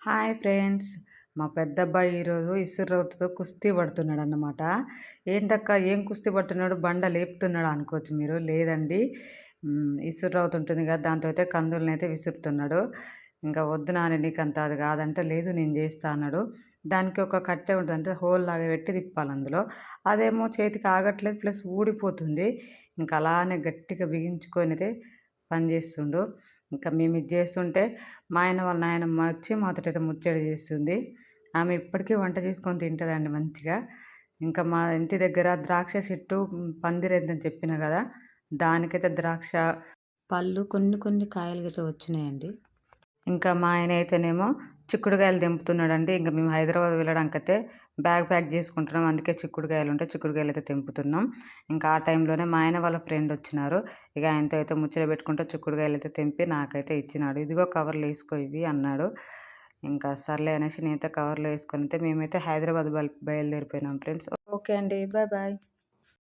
Hi friends. మా పెద్దబ్బాయి ఈరోజు ఇసురవుతుతో కుస్తీ పడుతున్నాడన్నమాట. ఏంటక్కా ఏం కుస్తీ పడుతున్నాడు? బండ లేపుతున్నాడా అనుకోవచ్చు మీరు. లేదండి. ఇసురవుత ఉంటుంది కదా! దాంతో అయితే కందులనైతే విసురుతున్నాడు. ఇంకా వద్దు నాన్న నీకంత అది కాదంటే, లేదు నేను చేస్తా అన్నాడు. దానికి ఒక కట్టె ఉంటుంది. అంటే హోల్ లాగా పెట్టి తిప్పాలి అందులో. అదేమో చేతికి ఆగట్లేదు ప్లస్ ఊడిపోతుంది. ఇంకా అలానే గట్టిగా బిగించుకొనైతే పని చేస్తుండు. ఇంకా మేము ఇది చేస్తుంటే మా ఆయన వాళ్ళ నాయనమ్మ వచ్చి మాతోటైతే ముచ్చట చేస్తుంది. ఆమె ఇప్పటికీ వంట చేసుకొని తింటదండి మంచిగా. ఇంకా మా ఇంటి దగ్గర ద్రాక్ష చెట్టు పందిరేద్దని చెప్పిన కదా! దానికైతే ద్రాక్ష పళ్ళు కొన్ని కొన్ని కాయలకైతే వచ్చినాయండి. ఇంకా మా ఆయన అయితేనేమో చిక్కుడుకాయలు తెంపుతున్నాడండి. ఇంక మేము హైదరాబాద్ వెళ్ళడానికైతే బ్యాగ్ ప్యాక్ చేసుకుంటున్నాం. అందుకే చిక్కుడుకాయలుంటే చిక్కుడుకాయలైతే తెంపుతున్నాం. ఇంకా ఆ టైంలోనే మా ఆయన వాళ్ళ ఫ్రెండ్ వచ్చినారు. ఇక ఆయనతో అయితే ముచ్చట పెట్టుకుంటూ చిక్కుడుకాయలైతే తెంపి నాకైతే ఇచ్చినాడు. ఇదిగో కవర్‌లో ఏసుకో ఇవి అన్నాడు. ఇంకా సర్లే అనేసి నేనైతే కవర్‌లో ఏసుకొనైతే మేమైతే హైదరాబాద్ బయలుదేరిపోయినాం ఫ్రెండ్స్. ఓకే అండి. Bye bye.